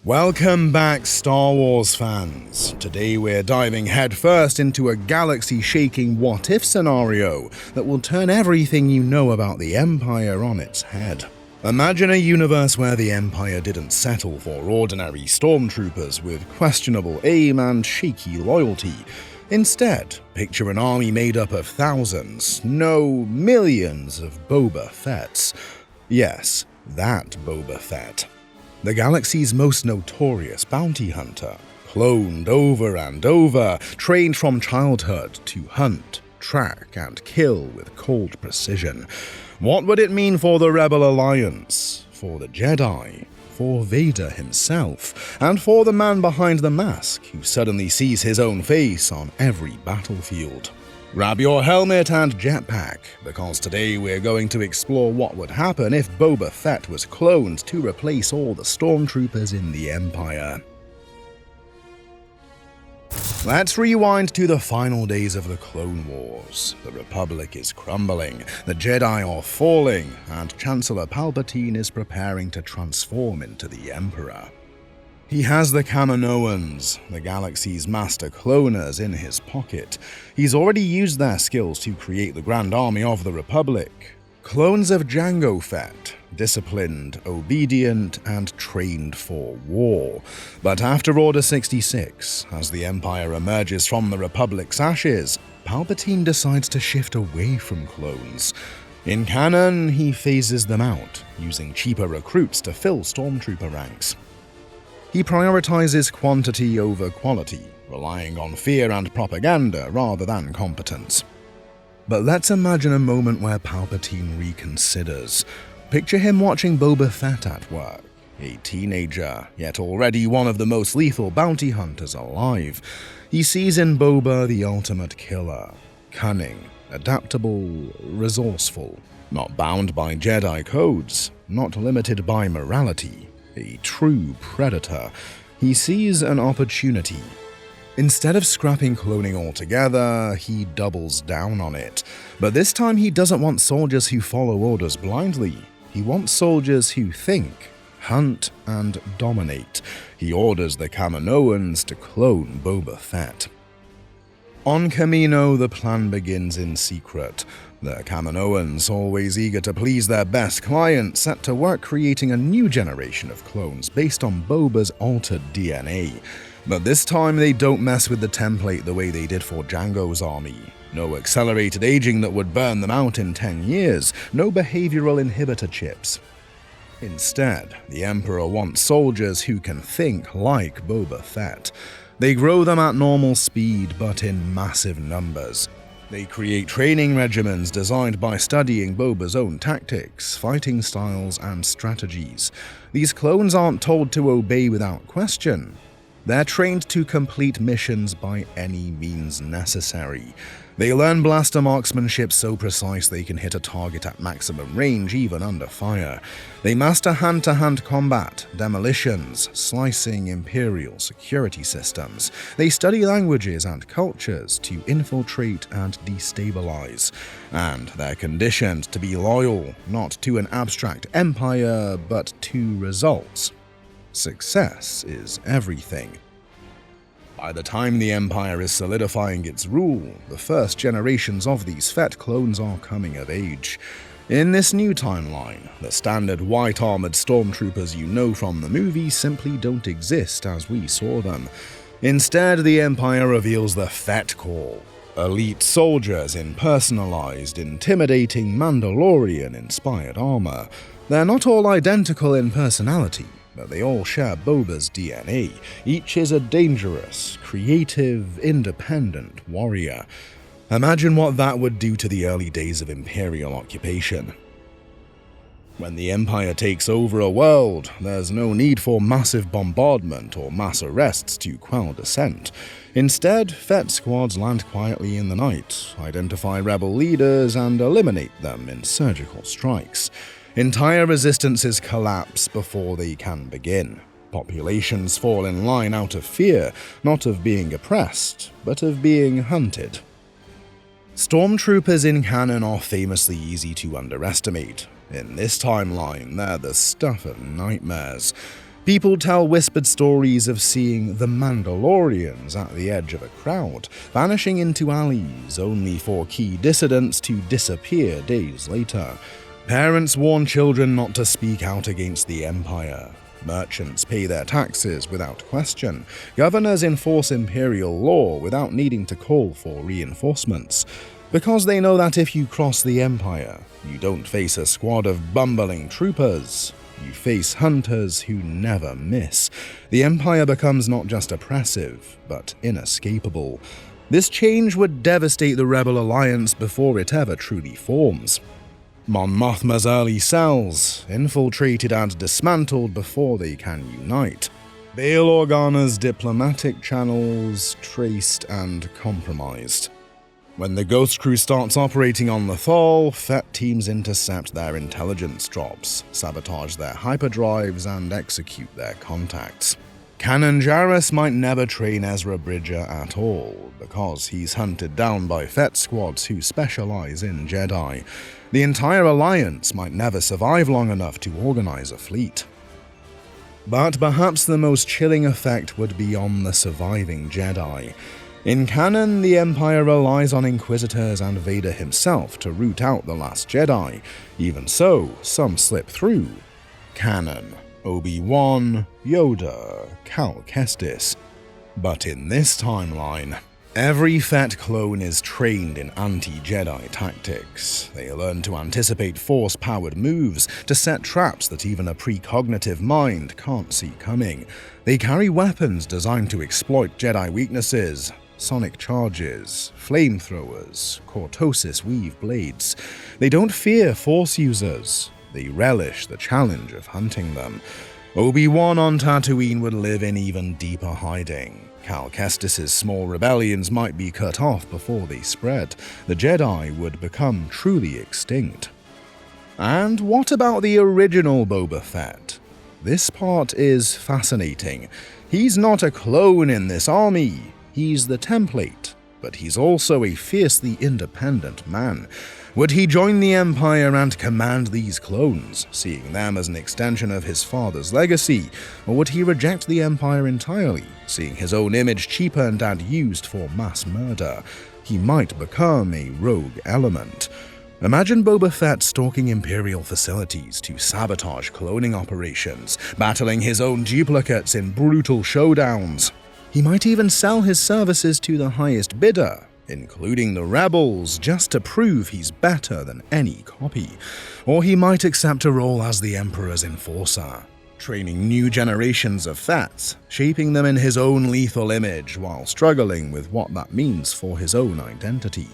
Welcome back, Star Wars fans. Today we're diving headfirst into a galaxy-shaking what-if scenario that will turn everything you know about the Empire on its head. Imagine a universe where the Empire didn't settle for ordinary stormtroopers with questionable aim and shaky loyalty. Instead, picture an army made up of thousands, no, millions of Boba Fetts. Yes, that Boba Fett. The galaxy's most notorious bounty hunter, cloned over and over, trained from childhood to hunt, track, and kill with cold precision. What would it mean for the Rebel Alliance, for the Jedi, for Vader himself, and for the man behind the mask who suddenly sees his own face on every battlefield? Grab your helmet and jetpack, because today we're going to explore what would happen if Boba Fett was cloned to replace all the stormtroopers in the Empire. Let's rewind to the final days of the Clone Wars. The Republic is crumbling, the Jedi are falling, and Chancellor Palpatine is preparing to transform into the Emperor. He has the Kaminoans, the galaxy's master cloners, in his pocket. He's already used their skills to create the Grand Army of the Republic. Clones of Jango Fett, disciplined, obedient, and trained for war. But after Order 66, as the Empire emerges from the Republic's ashes, Palpatine decides to shift away from clones. In canon, he phases them out, using cheaper recruits to fill stormtrooper ranks. He prioritizes quantity over quality, relying on fear and propaganda rather than competence. But let's imagine a moment where Palpatine reconsiders. Picture him watching Boba Fett at work, a teenager, yet already one of the most lethal bounty hunters alive. He sees in Boba the ultimate killer, cunning, adaptable, resourceful, not bound by Jedi codes, not limited by morality. A true predator. He sees an opportunity. Instead of scrapping cloning altogether, he doubles down on it. But this time he doesn't want soldiers who follow orders blindly. He wants soldiers who think, hunt, and dominate. He orders the Kaminoans to clone Boba Fett. On Kamino, the plan begins in secret. The Kaminoans, always eager to please their best client, set to work creating a new generation of clones based on Boba's altered DNA. But this time they don't mess with the template the way they did for Jango's army. No accelerated aging that would burn them out in 10 years, no behavioral inhibitor chips. Instead, the Emperor wants soldiers who can think like Boba Fett. They grow them at normal speed but in massive numbers. They create training regimens designed by studying Boba's own tactics, fighting styles, and strategies. These clones aren't told to obey without question. They're trained to complete missions by any means necessary. They learn blaster marksmanship so precise they can hit a target at maximum range even under fire. They master hand-to-hand combat, demolitions, slicing Imperial security systems. They study languages and cultures to infiltrate and destabilize. And they're conditioned to be loyal, not to an abstract empire, but to results. Success is everything. By the time the Empire is solidifying its rule, the first generations of these Fett clones are coming of age. In this new timeline, the standard white-armored stormtroopers you know from the movies simply don't exist as we saw them. Instead, the Empire reveals the Fett Corps, elite soldiers in personalized, intimidating Mandalorian-inspired armor. They're not all identical in personality, but they all share Boba's DNA. Each is a dangerous, creative, independent warrior. Imagine what that would do to the early days of Imperial occupation. When the Empire takes over a world, there's no need for massive bombardment or mass arrests to quell dissent. Instead, Fett squads land quietly in the night, identify rebel leaders, and eliminate them in surgical strikes. Entire resistances collapse before they can begin. Populations fall in line out of fear, not of being oppressed, but of being hunted. Stormtroopers in canon are famously easy to underestimate. In this timeline, they're the stuff of nightmares. People tell whispered stories of seeing the Mandalorians at the edge of a crowd, vanishing into alleys only for key dissidents to disappear days later. Parents warn children not to speak out against the Empire. Merchants pay their taxes without question. Governors enforce Imperial law without needing to call for reinforcements. Because they know that if you cross the Empire, you don't face a squad of bumbling troopers. You face hunters who never miss. The Empire becomes not just oppressive, but inescapable. This change would devastate the Rebel Alliance before it ever truly forms. Mon Mothma's early cells, infiltrated and dismantled before they can unite. Bail Organa's diplomatic channels traced and compromised. When the Ghost Crew starts operating on Lothal, Fett teams intercept their intelligence drops, sabotage their hyperdrives, and execute their contacts. Kanan Jarrus might never train Ezra Bridger at all, because he's hunted down by Fett squads who specialize in Jedi. The entire Alliance might never survive long enough to organize a fleet. But perhaps the most chilling effect would be on the surviving Jedi. In canon, the Empire relies on Inquisitors and Vader himself to root out the Last Jedi. Even so, some slip through. Canon: Obi-Wan, Yoda, Cal Kestis. But in this timeline, every Fett clone is trained in anti-Jedi tactics. They learn to anticipate Force-powered moves, to set traps that even a precognitive mind can't see coming. They carry weapons designed to exploit Jedi weaknesses. Sonic charges, flamethrowers, cortosis weave blades. They don't fear Force users. They relish the challenge of hunting them. Obi-Wan on Tatooine would live in even deeper hiding. Cal Kestis' small rebellions might be cut off before they spread. The Jedi would become truly extinct. And what about the original Boba Fett? This part is fascinating. He's not a clone in this army. He's the template, but he's also a fiercely independent man. Would he join the Empire and command these clones, seeing them as an extension of his father's legacy? Or would he reject the Empire entirely, seeing his own image cheapened and used for mass murder? He might become a rogue element. Imagine Boba Fett stalking Imperial facilities to sabotage cloning operations, battling his own duplicates in brutal showdowns. He might even sell his services to the highest bidder, including the rebels, just to prove he's better than any copy. Or he might accept a role as the Emperor's enforcer, training new generations of Fetts, shaping them in his own lethal image while struggling with what that means for his own identity.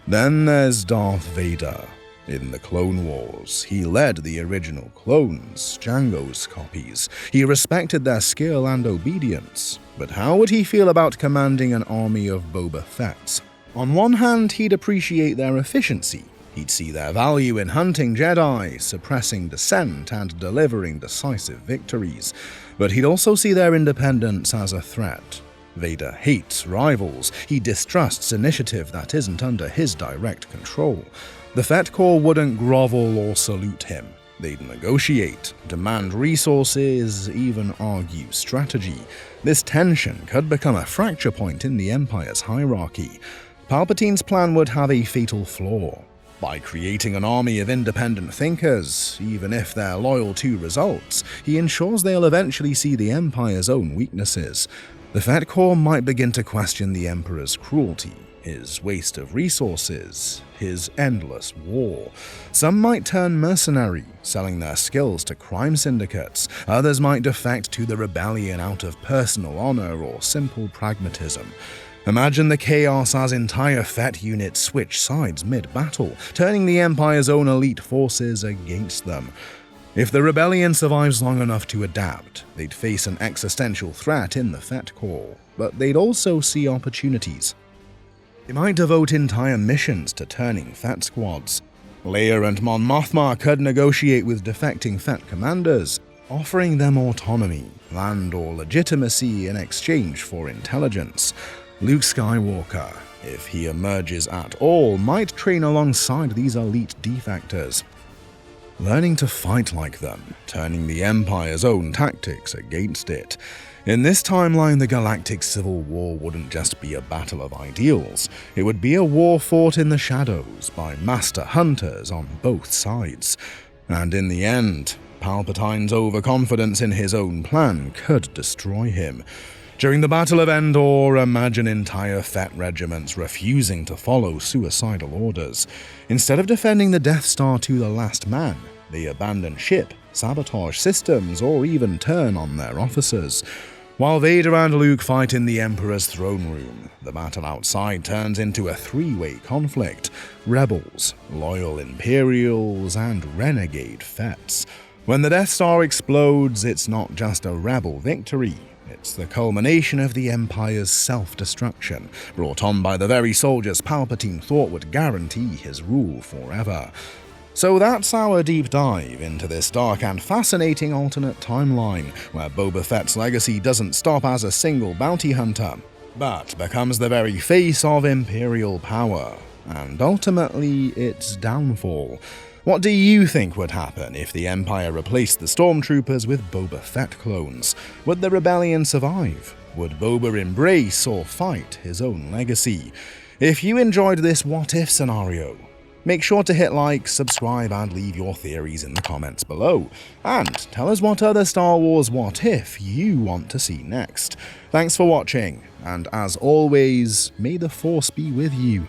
Then there's Darth Vader. In the Clone Wars, he led the original clones, Jango's copies. He respected their skill and obedience. But how would he feel about commanding an army of Boba Fetts? On one hand, he'd appreciate their efficiency. He'd see their value in hunting Jedi, suppressing dissent, and delivering decisive victories. But he'd also see their independence as a threat. Vader hates rivals. He distrusts initiative that isn't under his direct control. The Fett Corps wouldn't grovel or salute him. They'd negotiate, demand resources, even argue strategy. This tension could become a fracture point in the Empire's hierarchy. Palpatine's plan would have a fatal flaw. By creating an army of independent thinkers, even if they're loyal to results, he ensures they'll eventually see the Empire's own weaknesses. The Fett Corps might begin to question the Emperor's cruelty, his waste of resources, his endless war. Some might turn mercenary, selling their skills to crime syndicates. Others might defect to the rebellion out of personal honor or simple pragmatism. Imagine the chaos as entire Fett units switch sides mid-battle, turning the Empire's own elite forces against them. If the rebellion survives long enough to adapt, they'd face an existential threat in the Fett Corps, but they'd also see opportunities. They might devote entire missions to turning Fett squads. Leia and Mon Mothma could negotiate with defecting Fett commanders, offering them autonomy, land, or legitimacy in exchange for intelligence. Luke Skywalker, if he emerges at all, might train alongside these elite defectors. learning to fight like them, turning the Empire's own tactics against it. In this timeline, the Galactic Civil War wouldn't just be a battle of ideals, it would be a war fought in the shadows by master hunters on both sides. And in the end, Palpatine's overconfidence in his own plan could destroy him. During the Battle of Endor, imagine entire Fett regiments refusing to follow suicidal orders. Instead of defending the Death Star to the last man, they abandon ship, sabotage systems, or even turn on their officers. While Vader and Luke fight in the Emperor's throne room, the battle outside turns into a three-way conflict: rebels, loyal Imperials, and renegade Fetts. When the Death Star explodes, it's not just a rebel victory. It's the culmination of the Empire's self-destruction, brought on by the very soldiers Palpatine thought would guarantee his rule forever. So that's our deep dive into this dark and fascinating alternate timeline, where Boba Fett's legacy doesn't stop as a single bounty hunter, but becomes the very face of Imperial power, and ultimately its downfall. What do you think would happen if the Empire replaced the Stormtroopers with Boba Fett clones? Would the rebellion survive? Would Boba embrace or fight his own legacy? If you enjoyed this what-if scenario, make sure to hit like, subscribe, and leave your theories in the comments below. And tell us what other Star Wars what-if you want to see next. Thanks for watching, and as always, may the Force be with you.